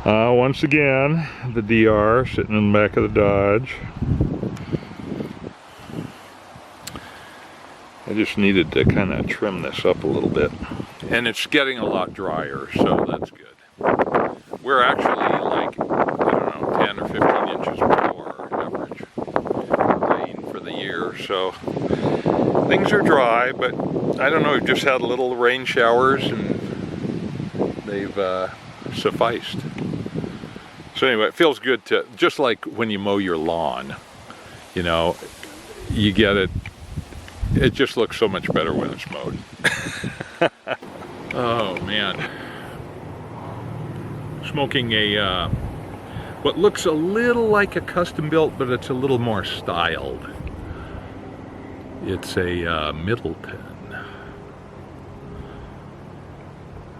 Once again, the DR sitting in the back of the Dodge. I just needed to kind of trim this up a little bit. And it's getting a lot drier, so that's good. We're actually like, I don't know, 10 or 15 inches below our average rain for the year. So things are dry, but I don't know, we've just had little rain showers and they've sufficed. So anyway, it feels good to, just like when you mow your lawn, you know, you get it, it just looks so much better when it's mowed. Oh man. Smoking a, what looks a little like a custom-built, but it's a little more styled. It's a Middleton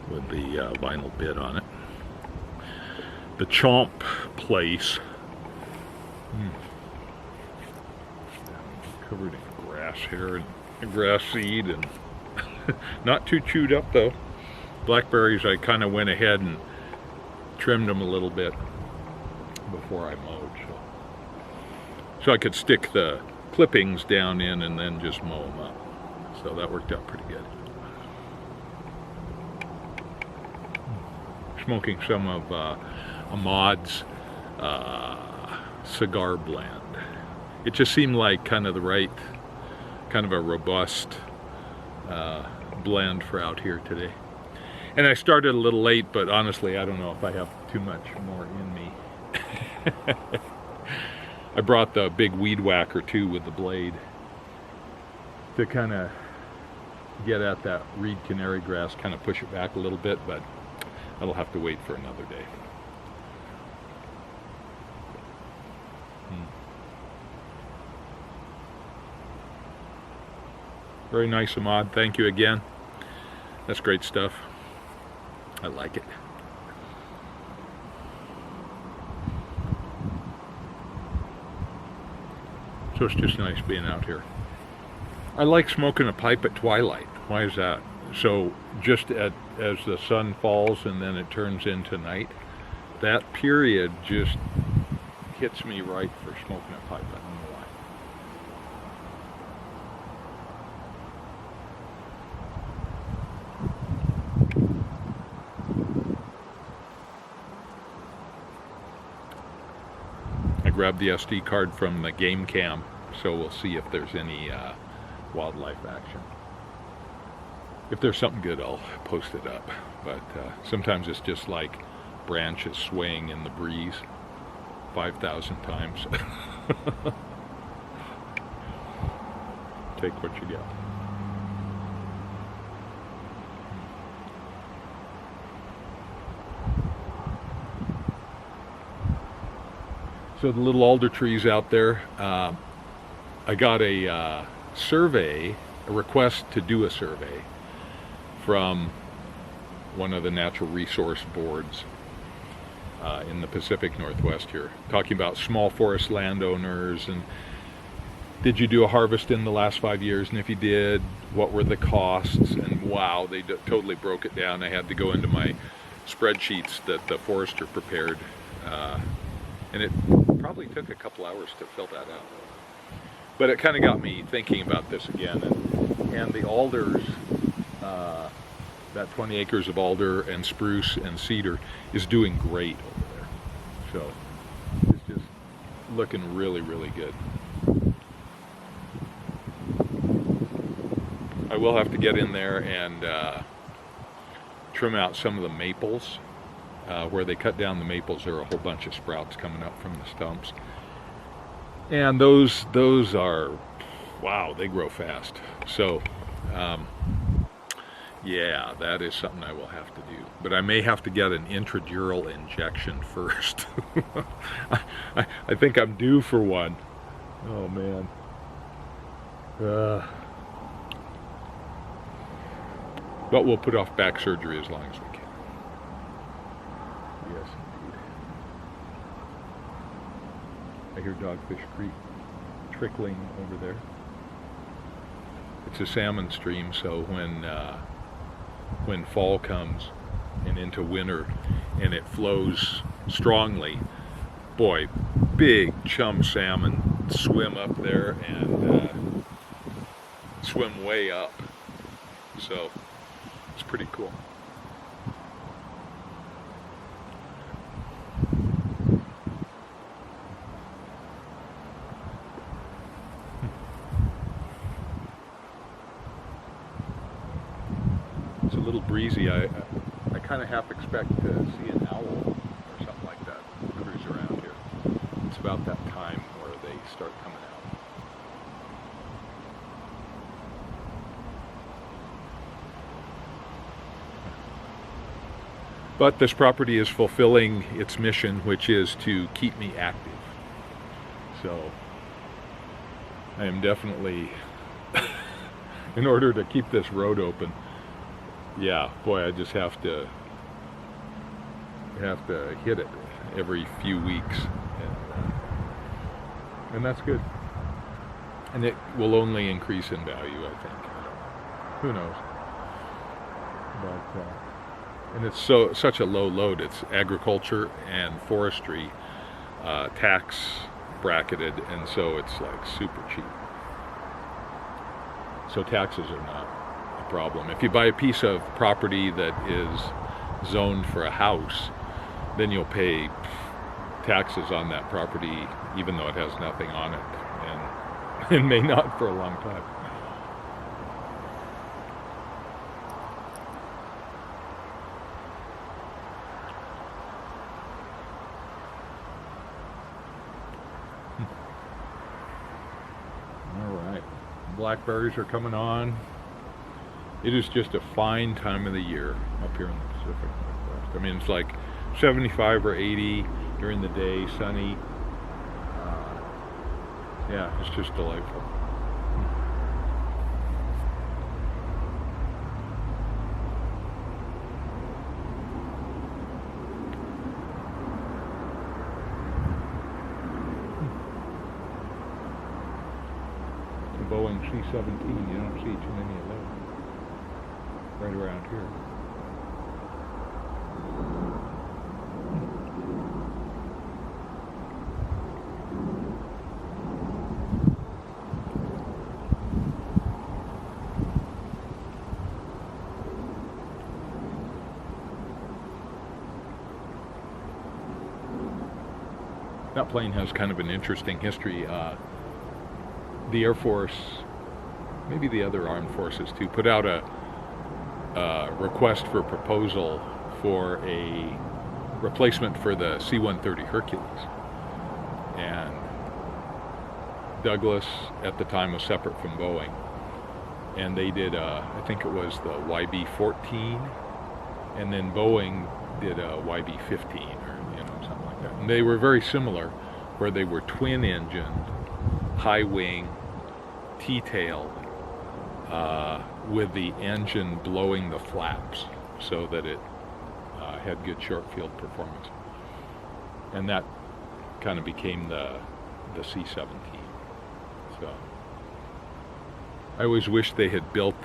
with the vinyl bit on it. The Chomp Place. Covered in grass here and grass seed, and not too chewed up though. Blackberries, I kind of went ahead and trimmed them a little bit before I mowed, so I could stick the clippings down in and then just mow them up. So that worked out pretty good. Smoking some of Ahmad's cigar blend. It just seemed like kind of the right, kind of a robust blend for out here today. And I started a little late, but honestly, I don't know if I have too much more in me. I brought the big weed whacker too with the blade to kind of get at that reed canary grass, kind of push it back a little bit, but that'll have to wait for another day. Very nice, Ahmad. Thank you again. That's great stuff. I like it. So it's just nice being out here. I like smoking a pipe at twilight. Why is that? So just as the sun falls and then it turns into night, that period just hits me right for smoking a pipe. I don't know why. I grabbed the SD card from the game cam, so we'll see if there's any wildlife action. If there's something good, I'll post it up. But sometimes it's just like branches swaying in the breeze 5,000 times. Take what you get. So the little alder trees out there, I got a survey, a request to do a survey from one of the natural resource boards in the Pacific Northwest here, talking about small forest landowners and did you do a harvest in the last 5 years, and if you did, what were the costs? And wow, they totally broke it down. I had to go into my spreadsheets that the forester prepared, and it probably took a couple hours to fill that out. But it kind of got me thinking about this again, and the alders, that 20 acres of alder and spruce and cedar is doing great over there. So it's just looking really, really good. I will have to get in there and trim out some of the maples. Where they cut down the maples, there are a whole bunch of sprouts coming up from the stumps. And those are, wow, they grow fast. So, yeah, that is something I will have to do. But I may have to get an intradural injection first. I think I'm due for one. Oh, man. But we'll put off back surgery as long as we can. Yes, indeed. I hear Dogfish Creek trickling over there. It's a salmon stream, so when fall comes, and into winter, and it flows strongly. Boy, big chum salmon swim up there and swim way up. So it's pretty cool. It's a little breezy. I kind of half expect to see an owl or something like that cruise around here. It's about that time where they start coming out. But this property is fulfilling its mission, which is to keep me active. So I am definitely, in order to keep this road open, yeah, boy, I just have to hit it every few weeks, and that's good. And it will only increase in value, I think. Who knows? But and it's such a low load. It's agriculture and forestry, tax bracketed, and so it's like super cheap. So taxes are not a problem. If you buy a piece of property that is zoned for a house, then you'll pay taxes on that property even though it has nothing on it, and may not for a long time. All right, blackberries are coming on. It is just a fine time of the year up here in the Pacific Northwest. I mean, it's like 75 or 80 during the day, sunny. Yeah, it's just delightful. The Boeing C-17, you don't see too many of those right around here. That plane has kind of an interesting history. The Air Force, maybe the other armed forces too, put out a request for proposal for a replacement for the C-130 Hercules. And Douglas at the time was separate from Boeing. And they did, I think it was the YB-14, and then Boeing did a YB-15 or something like that. And they were very similar, where they were twin-engined, high-wing, T-tailed, with the engine blowing the flaps so that it had good short field performance. And that kind of became the C-17. So I always wish they had built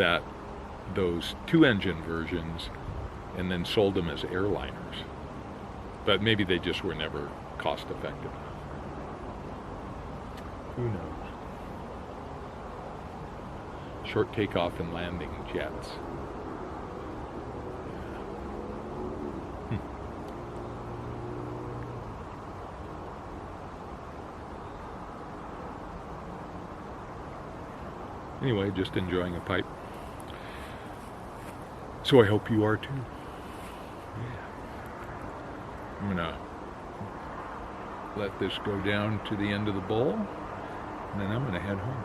those two-engine versions and then sold them as airliners. But maybe they just were never cost-effective enough. Who knows? Short takeoff and landing jets. Yeah. Anyway, just enjoying a pipe. So I hope you are too. Yeah. I'm gonna let this go down to the end of the bowl, and then I'm gonna head home.